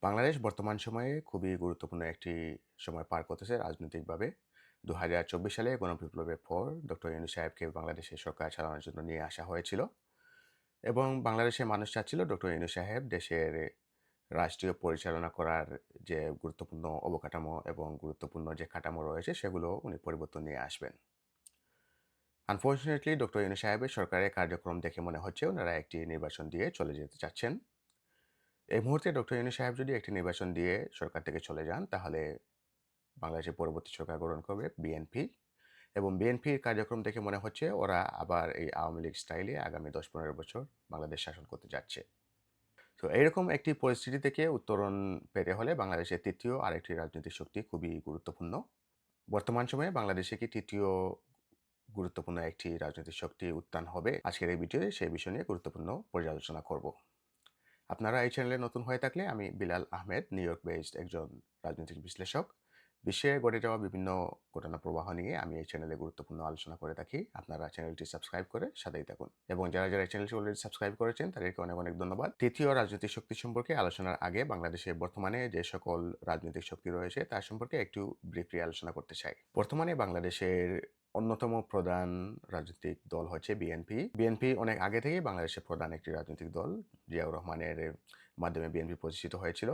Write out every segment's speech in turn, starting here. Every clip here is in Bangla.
বাংলাদেশ বর্তমান সময়ে খুবই গুরুত্বপূর্ণ একটি সময় পার করতেছে রাজনৈতিকভাবে। ২০২৪ সালে গণবিপ্লবের পর ডক্টর ইউনূস সাহেবকে বাংলাদেশে সরকার চালানোর জন্য নিয়ে আসা হয়েছিল এবং বাংলাদেশের মানুষ চাচ্ছিল ডক্টর ইউনূস সাহেব দেশের রাষ্ট্রীয় পরিচালনা করার যে গুরুত্বপূর্ণ অবকাঠামো এবং গুরুত্বপূর্ণ যে কাঠামো রয়েছে সেগুলো উনি পরিবর্তন নিয়ে আসবেন। আনফরচুনেটলি ডক্টর ইউনূস সাহেবের সরকারের কার্যক্রম দেখে মনে হচ্ছে ওনারা একটি নির্বাচন দিয়ে চলে যেতে চাচ্ছেন। এই মুহূর্তে ডক্টর ইউনূস সাহেব যদি একটি নির্বাচন দিয়ে সরকার থেকে চলে যান তাহলে বাংলাদেশের পরবর্তী সরকার গঠন করবে বিএনপি এবং বিএনপির কার্যক্রম দেখে মনে হচ্ছে ওরা আবার এই আওয়ামী লীগ স্টাইলে আগামী ১০-১৫ বছর বাংলাদেশ শাসন করতে যাচ্ছে। তো এরকম একটি পরিস্থিতি থেকে উত্তরণ পেতে হলে বাংলাদেশের তৃতীয় আরেকটি রাজনৈতিক শক্তি খুবই গুরুত্বপূর্ণ। বর্তমান সময়ে বাংলাদেশে কি তৃতীয় গুরুত্বপূর্ণ একটি রাজনৈতিক শক্তি উত্থান হবে? আজকের এই ভিডিওতে সেই বিষয় নিয়ে গুরুত্বপূর্ণ পর্যালোচনা করব। আপনারা এই চ্যানেলে নতুন হয়ে থাকলে আমি Bilal Ahmed, new York based একজন রাজনৈতিক বিশ্লেষক। বিশ্বে ঘটে যাওয়া বিভিন্ন ঘটনা প্রবাহ নিয়ে আমি এই চ্যানেলে গুরুত্বপূর্ণ আলোচনা করে থাকি। আপনারা চ্যানেলটি সাবস্ক্রাইব করে সাথেই থাকুন এবং যারা এই চ্যানেলটি অলরেডি সাবস্ক্রাইব করেছেন তাদেরকে অনেক অনেক ধন্যবাদ। তৃতীয় রাজনৈতিক শক্তি সম্পর্কে আলোচনার আগে বাংলাদেশে বর্তমানে যে সকল রাজনৈতিক শক্তি রয়েছে তার সম্পর্কে একটু ব্রিফলি আলোচনা করতে চাই। বর্তমানে বাংলাদেশের অন্যতম প্রধান রাজনৈতিক দল হচ্ছে বিএনপি। বিএনপি অনেক আগে থেকেই বাংলাদেশের প্রধান একটি রাজনৈতিক দল। জিয়াউর রহমানের মাধ্যমে বিএনপি প্রতিষ্ঠিত হয়েছিল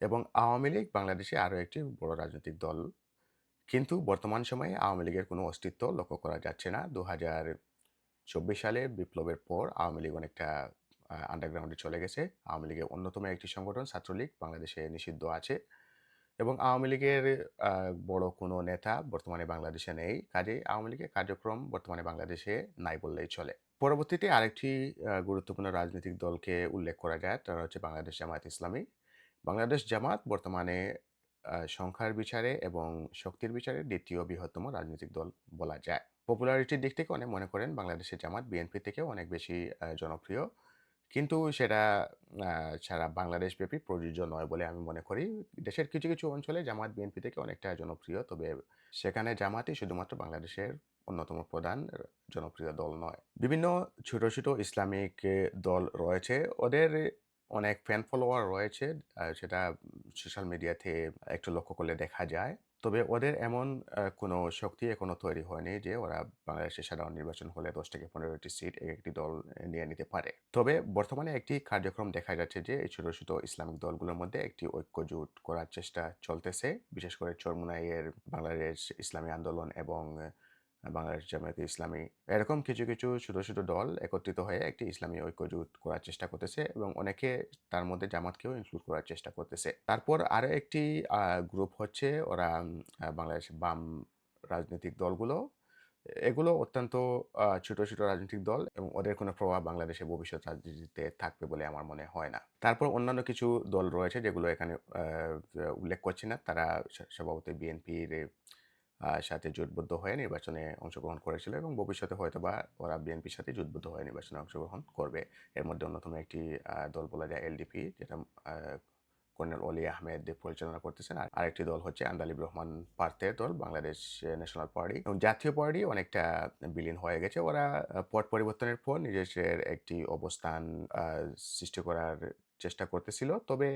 এবং আওয়ামী লীগ বাংলাদেশে আরও একটি বড় রাজনৈতিক দল। কিন্তু বর্তমান সময়ে আওয়ামী লীগের কোনো অস্তিত্ব লক্ষ্য করা যাচ্ছে না। ২০২৪ সালে বিপ্লবের পর আওয়ামী লীগ অনেকটা আন্ডারগ্রাউন্ডে চলে গেছে। আওয়ামী লীগের অন্যতম একটি সংগঠন ছাত্রলীগ বাংলাদেশে নিষিদ্ধ আছে এবং আওয়ামী লীগের বড় কোনো নেতা বর্তমানে বাংলাদেশে নেই। কাজেই আওয়ামী লীগের কার্যক্রম বর্তমানে বাংলাদেশে নাই বললেই চলে। পরবর্তীতে আরেকটি গুরুত্বপূর্ণ রাজনৈতিক দলকে উল্লেখ করা যায়, তারা হচ্ছে বাংলাদেশ জামায়াত ইসলামী। বাংলাদেশ জামাত বর্তমানে সংখ্যার বিচারে এবং শক্তির বিচারে দ্বিতীয় বৃহত্তম রাজনৈতিক দল বলা যায়। পপুলারিটির দিক থেকে অনেক মনে করেন বাংলাদেশের জামাত বিএনপি থেকেও অনেক বেশি জনপ্রিয়। কিন্তু সেটা সারা বাংলাদেশব্যাপী প্রযোজ্য নয় বলে আমি মনে করি। দেশের কিছু অঞ্চলে জামাত বিএনপি থেকে অনেকটা জনপ্রিয়। তবে সেখানে জামাতই শুধুমাত্র বাংলাদেশের অন্যতম প্রধান জনপ্রিয় দল নয়। বিভিন্ন ছোট ইসলামিক দল রয়েছে। ওদের অনেক ফ্যান ফলোয়ার রয়েছে। সেটা সোশ্যাল মিডিয়াতে একটু লক্ষ্য করলে দেখা যায়। তবে ওদের এমন কোনো শক্তি এখনো তৈরি হয়নি যে ওরা বাংলাদেশের সাধারণ নির্বাচন হলে ১০ থেকে ১৫ টি সিট একটি দল নিয়ে নিতে পারে। তবে বর্তমানে একটি কার্যক্রম দেখা যাচ্ছে যে এই ছোট ইসলামিক দলগুলোর মধ্যে একটি ঐক্যজোট করার চেষ্টা চলতেছে। বিশেষ করে চরমোনাইয়ের বাংলাদেশ ইসলামী আন্দোলন এবং বাংলাদেশ জামায়াতে ইসলামী এরকম কিছু ছোট দল একত্রিত হয়ে একটি ইসলামী ঐক্যজোট করার চেষ্টা করতেছে এবং অনেকে তার মধ্যে জামাতকেও ইনক্লুড করার চেষ্টা করতেছে। তারপর আরো একটি গ্রুপ হচ্ছে ওরা বাংলাদেশ বাম রাজনৈতিক দলগুলো। এগুলো অত্যন্ত ছোট রাজনৈতিক দল এবং ওদের কোনো প্রভাব বাংলাদেশের ভবিষ্যৎ রাজনীতিতে থাকবে বলে আমার মনে হয় না। তারপর অন্যান্য কিছু দল রয়েছে যেগুলো এখানে উল্লেখ করছি না। তারা স্বভাবতই বিএনপির সাথে জোটবদ্ধ হয়ে নির্বাচনে অংশগ্রহণ করেছিল এবং ভবিষ্যতে হয়তোবা ওরা বিএনপির সাথে জোটবদ্ধ হয়ে নির্বাচনে অংশগ্রহণ করবে। এর মধ্যে অন্যতম একটি দল বলা যায় এলডিপি, যেটা কর্নেল অলি আহমেদ পরিচালনা করতেছেন। আর আরেকটি দল হচ্ছে আন্দালিব রহমান পার্থের দল, বাংলাদেশ ন্যাশনাল পার্টি এবং জাতীয় পার্টি অনেকটা বিলীন হয়ে গেছে। ওরা পট পরিবর্তনের পর নিজেদের একটি অবস্থান সৃষ্টি করার চেষ্টা করতেছিল। তবে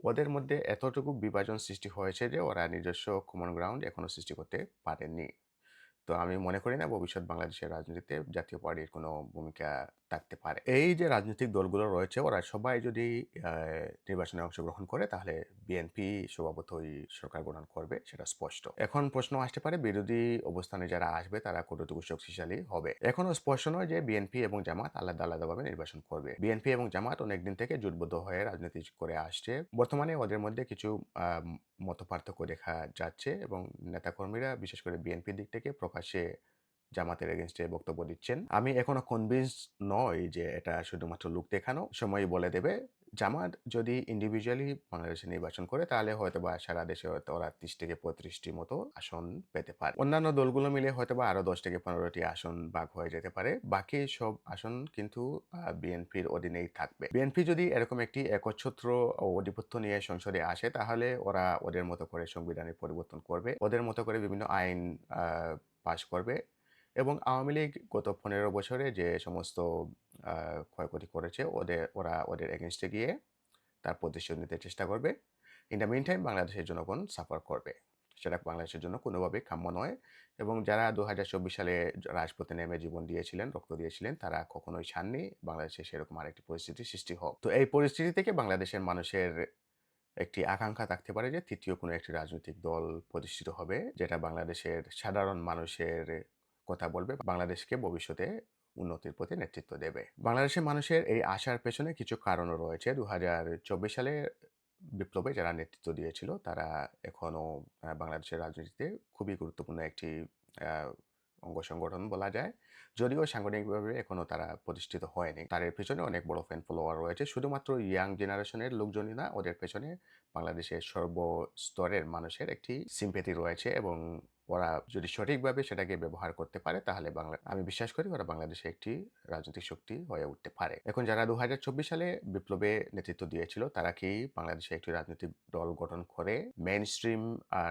ওদের মধ্যে এতটুকু বিভাজন সৃষ্টি হয়েছে যে ওরা নিজস্ব কমন গ্রাউন্ড এখনো সৃষ্টি করতে পারেননি। তো আমি মনে করি না ভবিষ্যৎ বাংলাদেশের রাজনীতিতে জাতীয় পার্টির কোনো ভূমিকা থাকতে পারে। এই যে রাজনৈতিক দলগুলো রয়েছে ওরা সবাই যদি আ নির্বাচনে অংশগ্রহণ করে তাহলে বিএনপি স্বভাবতই সরকার গঠন করবে, সেটা স্পষ্ট। এখন প্রশ্ন আসতে পারে বিরোধী অবস্থানে যারা আসবে তারা কতটুকু শক্তিশালী হবে? এখনো স্পষ্ট নয় যে বিএনপি এবং জামাত আলাদাভাবে নির্বাচন করবে। বিএনপি এবং জামাত অনেকদিন থেকে জোটবদ্ধ হয়ে রাজনীতি করে আসছে। বর্তমানে ওদের মধ্যে কিছু আ মতপার্থক্য দেখা যাচ্ছে এবং নেতাকর্মীরা বিশেষ করে বিএনপির দিক থেকে প্রকাশ্যে জামাতের এগেইনস্টে বক্তব্য দিচ্ছেন। আমি এখনো কনভিন্সড নই যে এটা শুধুমাত্র লোক দেখানো। সময়ই বলে দেবে। জামাত যদি ইন্ডিভিজুয়ালি বাংলাদেশে নির্বাচন করে তাহলে হয়তোবা সারা দেশে হয়তো ওরা ৩০ থেকে ৩৫ টির মতো আসন পেতে পারে। অন্যান্য দলগুলো মিলে হয়তোবা আরো ১০ থেকে ১৫ টি আসন ভাগ হয়ে যেতে পারে। বাকি সব আসন কিন্তু বিএনপির অধীনেই থাকবে। বিএনপি যদি এরকম একটি একচ্ছত্র আধিপত্য নিয়ে সংসদে আসে তাহলে ওরা ওদের মতো করে সংবিধানের পরিবর্তন করবে। ওদের মতো করে বিভিন্ন আইন আ পাস করবে এবং আওয়ামী লীগ গত ১৫ বছরে যে সমস্ত আ ক্ষয়ক্ষতি করেছে ওরা ওদের এগেইনস্ট এ গিয়ে তার প্রতিশোধ নিতে চেষ্টা করবে। ইন দ্য মিন টাইম বাংলাদেশের জনগণ সাফার করবে। সেটা বাংলাদেশের জন্য কোনোভাবেই কাম্য নয় এবং যারা ২০২৪ সালে রাজপথে নেমে জীবন দিয়েছিলেন, রক্ত দিয়েছিলেন, তারা কখনোই চাননি বাংলাদেশে সেরকম আরেকটি পরিস্থিতির সৃষ্টি হোক। তো এই পরিস্থিতি থেকে বাংলাদেশের মানুষের একটি আকাঙ্ক্ষা থাকতে পারে যে তৃতীয় কোনো একটি রাজনৈতিক দল প্রতিষ্ঠিত হবে, যেটা বাংলাদেশের সাধারণ মানুষের কথা বলবে, বাংলাদেশকে ভবিষ্যতে উন্নতির পথে নেতৃত্ব দেবে। বাংলাদেশের মানুষের এই আশার পেছনে কিছু কারণও রয়েছে। ২০২৪ সালে বিপ্লবে যারা নেতৃত্ব দিয়েছিল তারা এখনো বাংলাদেশের রাজনীতিতে খুবই গুরুত্বপূর্ণ একটি আ অঙ্গ সংগঠন বলা যায়। যদিও সাংগঠনিকভাবে এখনো তারা প্রতিষ্ঠিত হয়নি। তাদের পেছনে অনেক বড় ফ্যান ফলোয়ার রয়েছে। শুধুমাত্র ইয়াং জেনারেশনের লোকজনই না, ওদের পেছনে বাংলাদেশের সর্বস্তরের মানুষের একটি সিম্প্যাথি রয়েছে এবং ওরা যদি সঠিকভাবে সেটাকে ব্যবহার করতে পারে তাহলে আমি বিশ্বাস করি ওরা বাংলাদেশে একটি রাজনৈতিক শক্তি হয়ে উঠতে পারে। এখন যারা ২০২৪ সালে বিপ্লবে নেতৃত্ব দিয়েছিল তারা কি বাংলাদেশে একটি রাজনৈতিক দল গঠন করে মেইনস্ট্রিম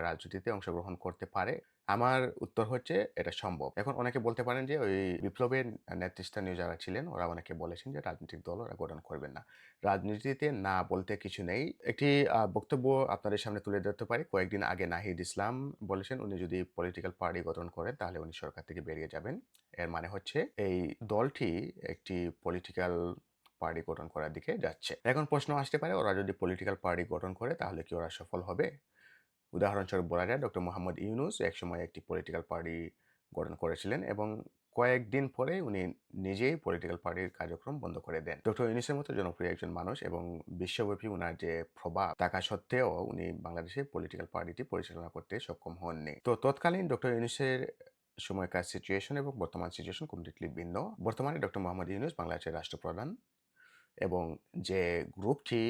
রাজনীতিতে অংশগ্রহণ করতে পারে? আমার উত্তর হচ্ছে এটা সম্ভব। এখন অনেকে বলতে পারেন যে ওই বিপ্লবের নেতৃস্থানীয় যারা ছিলেন ওরা অনেকে বলেছেন যে রাজনৈতিক দল ওরা গঠন করবেন না। রাজনীতিতে না বলতে কিছু নেই। একটি বক্তব্য আপনাদের সামনে তুলে ধরতে পারি। কয়েকদিন আগে নাহিদ ইসলাম বলেছেন উনি যদি পলিটিক্যাল পার্টি গঠন করেন তাহলে উনি সরকার থেকে বেরিয়ে যাবেন। এর মানে হচ্ছে এই দলটি একটি পলিটিক্যাল পার্টি গঠন করার দিকে যাচ্ছে। এখন প্রশ্ন আসতে পারে ওরা যদি পলিটিক্যাল পার্টি গঠন করে তাহলে কি ওরা সফল হবে? উদাহরণস্বরূপ বলা যায় ডক্টর মোহাম্মদ ইউনূস একসময় একটি পলিটিক্যাল পার্টি গঠন করেছিলেন এবং কয়েকদিন পরে উনি নিজেই পলিটিক্যাল পার্টির কার্যক্রম বন্ধ করে দেন। ডক্টর ইউনূসের মতো জনপ্রিয় একজন মানুষ এবং বিশ্বব্যাপী উনার যে প্রভাব থাকা সত্ত্বেও উনি বাংলাদেশের পলিটিক্যাল পার্টিটি পরিচালনা করতে সক্ষম হননি। তো তৎকালীন ডক্টর ইউনূসের সময়কার সিচুয়েশন এবং বর্তমান সিচুয়েশন কমপ্লিটলি ভিন্ন। বর্তমানে ডক্টর মোহাম্মদ ইউনূস বাংলাদেশের রাষ্ট্রপ্রধান এবং যে গ্রুপটি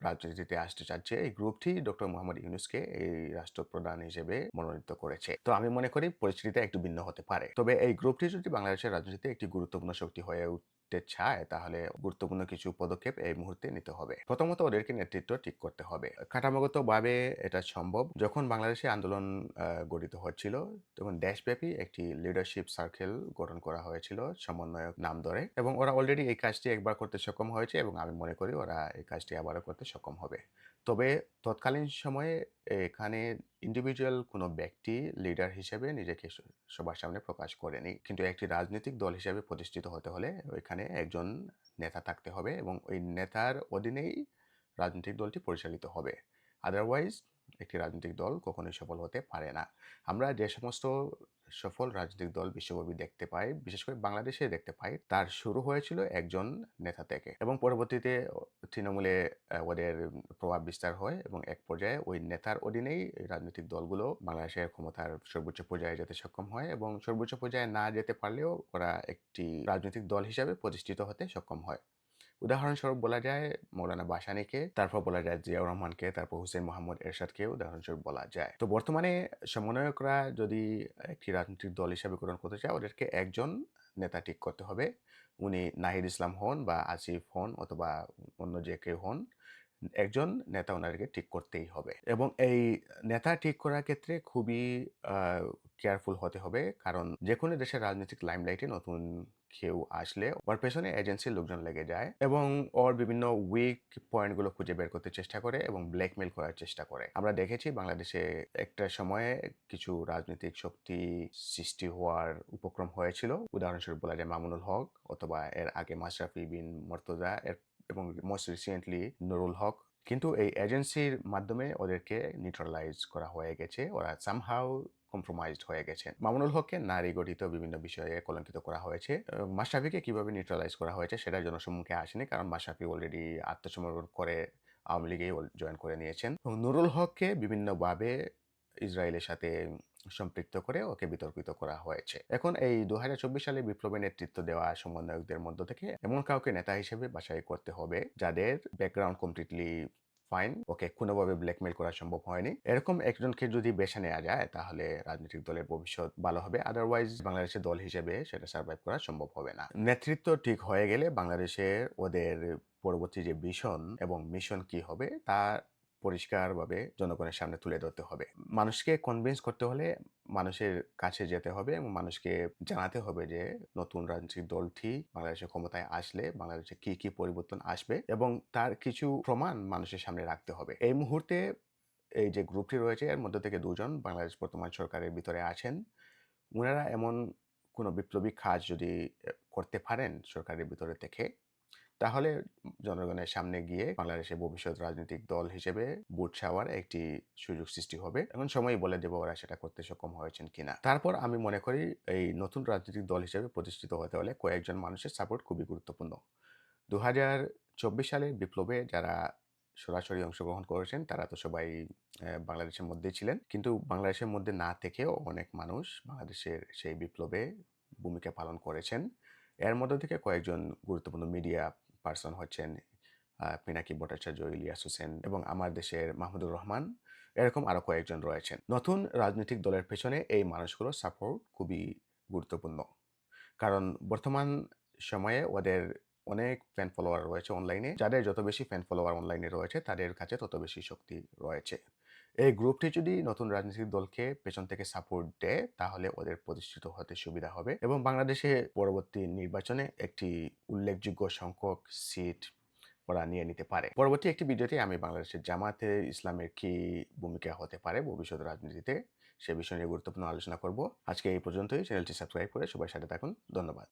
রাজনীতিতে আসতে চাচ্ছে এই গ্রুপটি ডক্টর মোহাম্মদ ইউনূসকে এই রাষ্ট্রপ্রধান হিসেবে মনোনীত করেছে। তো আমি মনে করি পরিস্থিতিটা একটু ভিন্ন হতে পারে। তবে এই গ্রুপটি যদি বাংলাদেশের রাজনীতিতে একটি গুরুত্বপূর্ণ শক্তি হয়ে উঠতে চায় তাহলে গুরুত্বপূর্ণ কিছু পদক্ষেপ এই মুহূর্তে নিতে হবে। প্রথমত ওদেরকে নেতৃত্ব ঠিক করতে হবে। কাঠামোগতভাবে এটা সম্ভব। যখন বাংলাদেশে আন্দোলন গঠিত হচ্ছিল তখন দেশব্যাপী একটি লিডারশিপ সার্কেল গঠন করা হয়েছিল সমন্বয়ক নাম ধরে এবং ওরা অলরেডি এই কাজটি একবার করতে সক্ষম হয়েছে এবং আমি মনে করি ওরা এই কাজটি আবারও করতে সক্ষম হবে। তবে তৎকালীন সময়ে এখানে ইন্ডিভিজুয়াল কোনো ব্যক্তি লিডার হিসেবে নিজেকে সবার সামনে প্রকাশ করেনি। কিন্তু একটি রাজনৈতিক দল হিসেবে প্রতিষ্ঠিত হতে হলে ওইখানে একজন নেতা থাকতে হবে এবং ওই নেতার অধীনেই রাজনৈতিক দলটি পরিচালিত হবে। আদারওয়াইজ একটি রাজনৈতিক দল কখনোই সফল হতে পারে না। আমরা যে সমস্ত সফল রাজনৈতিক দল বিশ্বব্যাপী দেখতে পাই, বিশেষ করে বাংলাদেশে দেখতে পাই, তার শুরু হয়েছিল একজন নেতা থেকে এবং পরবর্তীতে তৃণমূলে ওদের প্রভাব বিস্তার হয় এবং এক পর্যায়ে ওই নেতার অধীনেই এই রাজনৈতিক দলগুলো বাংলাদেশের ক্ষমতার সর্বোচ্চ পর্যায়ে যেতে সক্ষম হয় এবং সর্বোচ্চ পর্যায়ে না যেতে পারলেও ওরা একটি রাজনৈতিক দল হিসাবে প্রতিষ্ঠিত হতে সক্ষম হয়। উদাহরণস্বরূপ বলা যায় মৌলানা ভাসানীকে, তারপর বলা যায় জিয়াউর রহমানকে, তারপর হুসেইন মোহাম্মদ এরশাদকে উদাহরণস্বরূপ বলা যায়। তো বর্তমানে সমন্বয়করা যদি একটি রাজনৈতিক দল হিসাবে গ্রহণ করতে চায় ওদেরকে একজন নেতা ঠিক করতে হবে। উনি নাহিদ ইসলাম হন বা আসিফ হন অথবা অন্য যে কেউ হন, একজন নেতা ওনাদেরকে ঠিক করতেই হবে এবং এই নেতা ঠিক করার ক্ষেত্রে খুবই কেয়ারফুল হতে হবে কারণ যেকোনো দেশের রাজনৈতিক লাইমলাইটে নতুন কেউ আসলে ওর পেছনে এজেন্সির লোকজন লেগে যায় এবং ওর বিভিন্ন উইক পয়েন্টগুলো খুঁজে বের করতে চেষ্টা করে এবং ব্ল্যাকমেল করার চেষ্টা করে। আমরা দেখেছি বাংলাদেশে একটা সময়ে কিছু রাজনৈতিক শক্তি সৃষ্টি হওয়ার উপক্রম হয়েছিল। উদাহরণস্বরূপ বলা যায় মামুনুল হক অথবা এর আগে মাশরাফি বিন মর্তজা এবং মোস্ট রিসেন্টলি নুরুল হক। কিন্তু এই এজেন্সির মাধ্যমে ওদেরকে নিউট্রালাইজ করা হয়ে গেছে। ওরা সামহাউ কম্প্রোমাইজড হয়ে গেছেন। মামুনুল হককে নারী গঠিত বিভিন্ন বিষয়ে কলঙ্কিত করা হয়েছে। মাশরাফিকে কিভাবে নিউট্রালাইজ করা হয়েছে সেটা জনসম্মুখে আসেনি কারণ মাশরাফি অলরেডি আত্মসমর্পণ করে আওয়ামী লীগেই জয়েন করে নিয়েছেন এবং নুরুল হককে বিভিন্নভাবে ইসরায়েলের সাথে সম্পৃক্ত করে ওকে বিতর্কিত করা হয়েছে। এখন এই ২০২৪ সালে বিপ্লবে নেতৃত্ব দেওয়া সমন্বয়কদের মধ্য থেকে এমন কাউকে নেতা হিসেবে বাছাই করতে হবে যাদের ব্যাকগ্রাউন্ড কমপ্লিটলি ফাইন, ওকে কোনোভাবে ব্ল্যাকমেল করা সম্ভব হয়নি। এরকম একজনকে যদি বেছে নেওয়া যায় তাহলে রাজনৈতিক দলের ভবিষ্যৎ ভালো হবে। আদারওয়াইজ বাংলাদেশের দল হিসেবে সেটা সার্ভাইভ করা সম্ভব হবে না। নেতৃত্ব ঠিক হয়ে গেলে বাংলাদেশের ওদের পরবর্তী যে ভিশন এবং মিশন কি হবে তা পরিষ্কারভাবে জনগণের সামনে তুলে ধরতে হবে। মানুষকে কনভিন্স করতে হলে মানুষের কাছে যেতে হবে এবং মানুষকে জানাতে হবে যে নতুন রাজনৈতিক দলটি বাংলাদেশের ক্ষমতায় আসলে বাংলাদেশে কি পরিবর্তন আসবে এবং তার কিছু প্রমাণ মানুষের সামনে রাখতে হবে। এই মুহূর্তে এই যে গ্রুপটি রয়েছে এর মধ্যে থেকে ২ জন বাংলাদেশ বর্তমান সরকারের ভিতরে আছেন। উনারা এমন কোনো বিপ্লবী কাজ যদি করতে পারেন সরকারের ভিতরে থেকে, তাহলে জনগণের সামনে গিয়ে বাংলাদেশের ভবিষ্যৎ রাজনৈতিক দল হিসেবে ভোট চাওয়ার একটি সুযোগ সৃষ্টি হবে। এখন সময়ই বলে দেবে ওরা সেটা করতে সক্ষম হয়েছেন কিনা। তারপর আমি মনে করি এই নতুন রাজনৈতিক দল হিসেবে প্রতিষ্ঠিত হতে হলে কয়েকজন মানুষের সাপোর্ট খুবই গুরুত্বপূর্ণ। ২০২৪ সালের বিপ্লবে যারা সরাসরি অংশগ্রহণ করেছেন তারা তো সবাই বাংলাদেশের মধ্যেই ছিলেন। কিন্তু বাংলাদেশের মধ্যে না থেকেও অনেক মানুষ বাংলাদেশের সেই বিপ্লবে ভূমিকা পালন করেছেন। এর মধ্য থেকে কয়েকজন গুরুত্বপূর্ণ মিডিয়া পারসন হচ্ছেন পিনাকি ভট্টাচার্য, ইলিয়াস হোসেন এবং আমার দেশের মাহমুদুর রহমান। এরকম আরো কয়েকজন রয়েছেন। নতুন রাজনৈতিক দলের পেছনে এই মানুষগুলোর সাপোর্ট খুবই গুরুত্বপূর্ণ। কারণ বর্তমান সময়ে ওদের অনেক ফ্যান ফলোয়ার রয়েছে অনলাইনে। যাদের যত বেশি ফ্যান ফলোয়ার অনলাইনে রয়েছে তাদের কাছে তত বেশি শক্তি রয়েছে। এই গ্রুপটি যদি নতুন রাজনৈতিক দলকে পেছন থেকে সাপোর্ট দেয় তাহলে ওদের প্রতিষ্ঠিত হতে সুবিধা হবে এবং বাংলাদেশে পরবর্তী নির্বাচনে একটি উল্লেখযোগ্য সংখ্যক সিট ওরা নিয়ে নিতে পারে। পরবর্তী একটি ভিডিওতে আমি বাংলাদেশের জামায়াতে ইসলামের কি ভূমিকা হতে পারে ভবিষ্যৎ রাজনীতিতে সে বিষয় নিয়ে গুরুত্বপূর্ণ আলোচনা করব। আজকে এই পর্যন্তই। চ্যানেলটি সাবস্ক্রাইব করে সবার সাথে থাকুন। ধন্যবাদ।